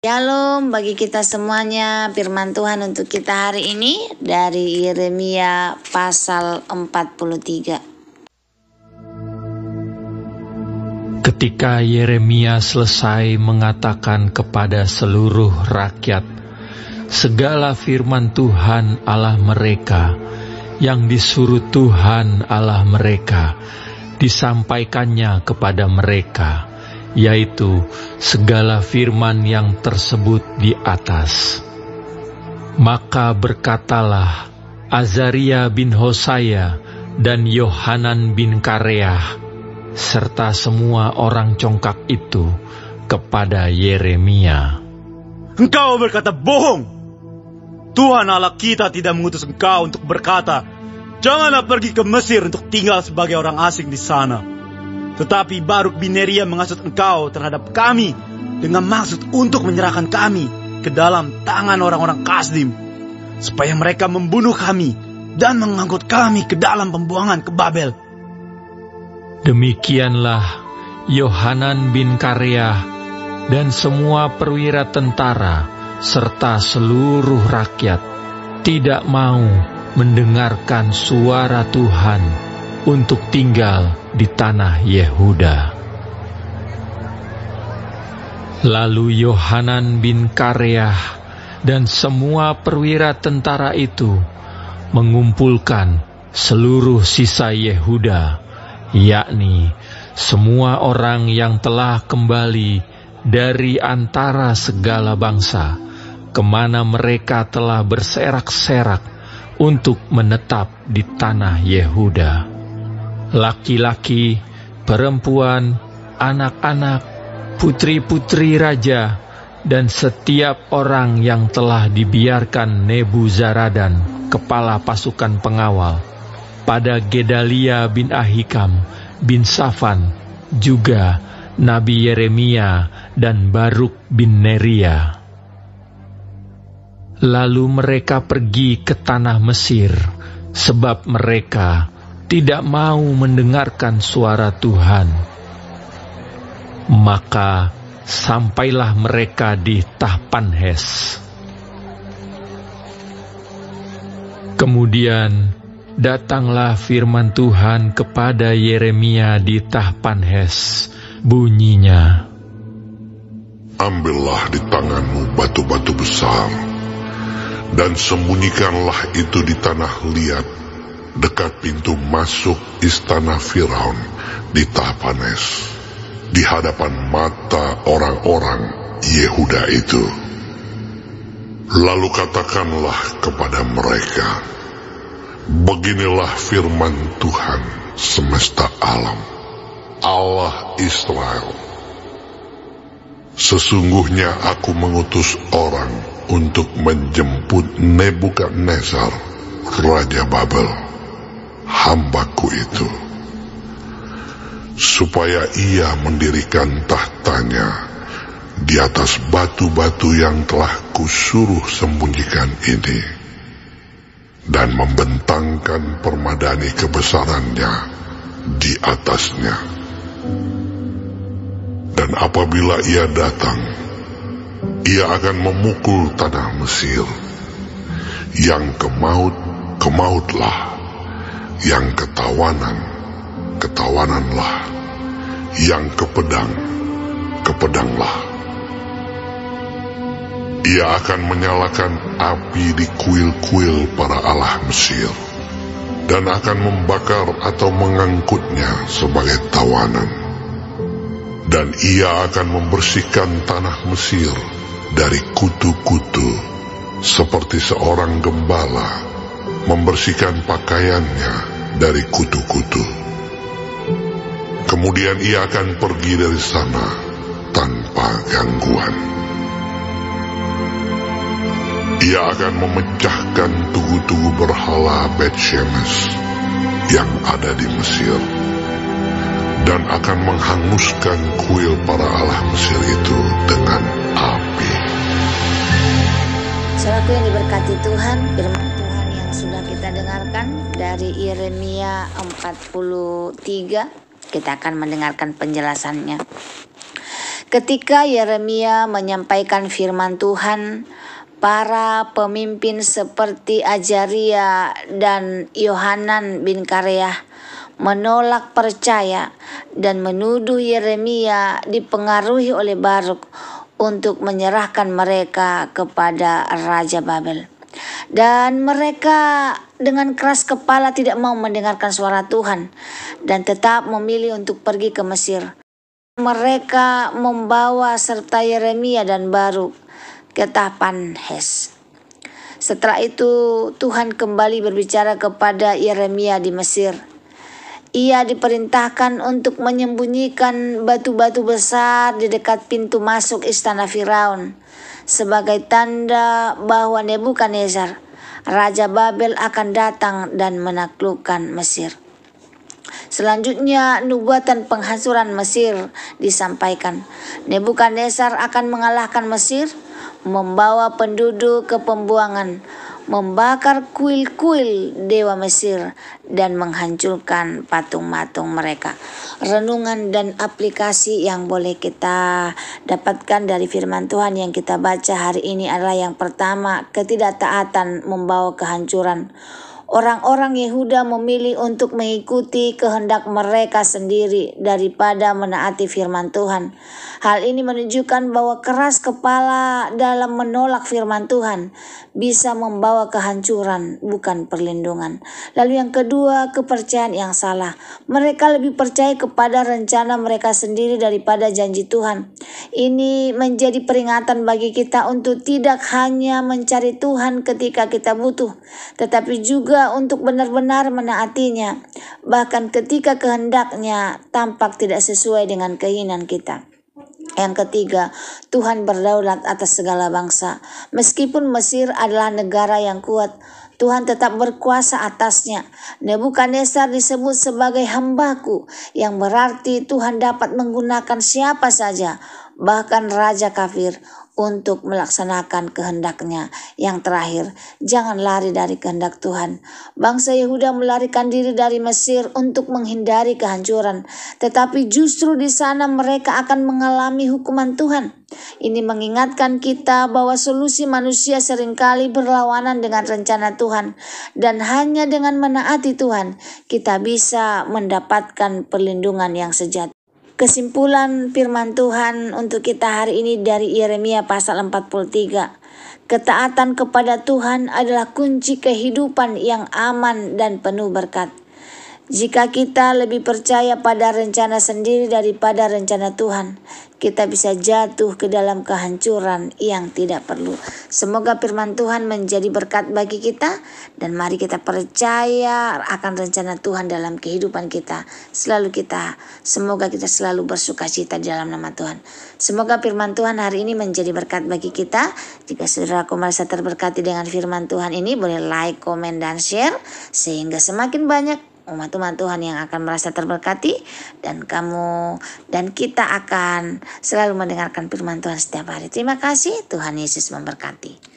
Shalom bagi kita semuanya, firman Tuhan untuk kita hari ini dari Yeremia pasal 43. Ketika Yeremia selesai mengatakan kepada seluruh rakyat segala firman Tuhan Allah mereka yang disuruh Tuhan Allah mereka disampaikannya kepada mereka, yaitu segala firman yang tersebut di atas. Maka berkatalah Azaria bin Hosaya dan Yohanan bin Kareah serta semua orang congkak itu kepada Yeremia, "Engkau berkata bohong. Tuhan Allah kita tidak mengutus engkau untuk berkata, 'Janganlah pergi ke Mesir untuk tinggal sebagai orang asing di sana.' Tetapi Baruk bin Neria menghasut engkau terhadap kami dengan maksud untuk menyerahkan kami ke dalam tangan orang-orang Kasdim, supaya mereka membunuh kami dan mengangkut kami ke dalam pembuangan ke Babel." Demikianlah Yohanan bin Kareah dan semua perwira tentara serta seluruh rakyat tidak mau mendengarkan suara Tuhan untuk tinggal di tanah Yehuda. Lalu Yohanan bin Kareah dan semua perwira tentara itu mengumpulkan seluruh sisa Yehuda, yakni semua orang yang telah kembali dari antara segala bangsa, kemana mereka telah berserak-serak untuk menetap di tanah Yehuda. Laki-laki, perempuan, anak-anak, putri-putri raja, dan setiap orang yang telah dibiarkan Nebuzaradan, kepala pasukan pengawal, pada Gedalia bin Ahikam bin Safan, juga Nabi Yeremia dan Baruk bin Neria. Lalu mereka pergi ke tanah Mesir, sebab mereka tidak mau mendengarkan suara Tuhan. Maka sampailah mereka di Tahpanhes. Kemudian datanglah firman Tuhan kepada Yeremia di Tahpanhes, bunyinya, "Ambillah di tanganmu batu-batu besar, dan sembunyikanlah itu di tanah liat, dekat pintu masuk istana Firaun di Tahpanhes, di hadapan mata orang-orang Yehuda itu. Lalu katakanlah kepada mereka, beginilah firman Tuhan semesta alam, Allah Israel. Sesungguhnya aku mengutus orang untuk menjemput Nebukadnezar, Raja Babel, hambaku itu, supaya ia mendirikan tahtanya di atas batu-batu yang telah kusuruh sembunyikan ini, dan membentangkan permadani kebesarannya di atasnya. Dan apabila ia datang, ia akan memukul tanah Mesir. Yang kemaut, kemautlah. Yang ketawanan, ketawananlah. Yang kepedang, kepedanglah. Ia akan menyalakan api di kuil-kuil para allah Mesir, dan akan membakar atau mengangkutnya sebagai tawanan. Dan ia akan membersihkan tanah Mesir dari kutu-kutu, seperti seorang gembala membersihkan pakaiannya dari kutu-kutu. Kemudian ia akan pergi dari sana tanpa gangguan. Ia akan memecahkan tugu-tugu berhala Bet-Shemesh yang ada di Mesir, dan akan menghanguskan kuil para allah Mesir itu dengan api. Saudaraku yang diberkati Tuhan, firman Tuhan yang sudah kita dengarkan dari Yeremia 43, kita akan mendengarkan penjelasannya. Ketika Yeremia menyampaikan firman Tuhan, para pemimpin seperti Azaria dan Yohanan bin Kareah menolak percaya dan menuduh Yeremia dipengaruhi oleh Baruk untuk menyerahkan mereka kepada Raja Babel. Dan mereka dengan keras kepala tidak mau mendengarkan suara Tuhan dan tetap memilih untuk pergi ke Mesir. Mereka membawa serta Yeremia dan Baruk ke Tahpanhes. Setelah itu Tuhan kembali berbicara kepada Yeremia di Mesir. Ia diperintahkan untuk menyembunyikan batu-batu besar di dekat pintu masuk istana Firaun sebagai tanda bahwa Nebukadnezar, Raja Babel, akan datang dan menaklukkan Mesir. Selanjutnya nubuatan penghancuran Mesir disampaikan. Nebukadnezar akan mengalahkan Mesir, membawa penduduk ke pembuangan, membakar kuil-kuil dewa Mesir, dan menghancurkan patung-patung mereka. Renungan dan aplikasi yang boleh kita dapatkan dari firman Tuhan yang kita baca hari ini adalah yang pertama, ketidaktaatan membawa kehancuran. Orang-orang Yehuda memilih untuk mengikuti kehendak mereka sendiri daripada menaati firman Tuhan. Hal ini menunjukkan bahwa keras kepala dalam menolak firman Tuhan bisa membawa kehancuran, bukan perlindungan. Lalu yang kedua, kepercayaan yang salah. Mereka lebih percaya kepada rencana mereka sendiri daripada janji Tuhan. Ini menjadi peringatan bagi kita untuk tidak hanya mencari Tuhan ketika kita butuh, tetapi juga untuk benar-benar menaatinya, bahkan ketika kehendaknya tampak tidak sesuai dengan keinginan kita. Yang ketiga, Tuhan berdaulat atas segala bangsa. Meskipun Mesir adalah negara yang kuat, Tuhan tetap berkuasa atasnya. Nebukadnezar disebut sebagai hambaku, yang berarti Tuhan dapat menggunakan siapa saja, bahkan raja kafir, untuk melaksanakan kehendaknya. Yang terakhir, jangan lari dari kehendak Tuhan. Bangsa Yehuda melarikan diri dari Mesir untuk menghindari kehancuran, tetapi justru di sana mereka akan mengalami hukuman Tuhan. Ini mengingatkan kita bahwa solusi manusia seringkali berlawanan dengan rencana Tuhan, dan hanya dengan menaati Tuhan kita bisa mendapatkan perlindungan yang sejati. Kesimpulan firman Tuhan untuk kita hari ini dari Yeremia pasal 43. Ketaatan kepada Tuhan adalah kunci kehidupan yang aman dan penuh berkat. Jika kita lebih percaya pada rencana sendiri daripada rencana Tuhan, kita bisa jatuh ke dalam kehancuran yang tidak perlu. Semoga firman Tuhan menjadi berkat bagi kita, dan mari kita percaya akan rencana Tuhan dalam kehidupan kita. Semoga kita selalu bersukacita di dalam nama Tuhan. Semoga firman Tuhan hari ini menjadi berkat bagi kita. Jika saudaraku merasa terberkati dengan firman Tuhan ini, boleh like, komen, dan share, sehingga semakin banyak umat-umat Tuhan yang akan merasa terberkati, dan kamu dan kita akan selalu mendengarkan firman Tuhan setiap hari. Terima kasih, Tuhan Yesus memberkati.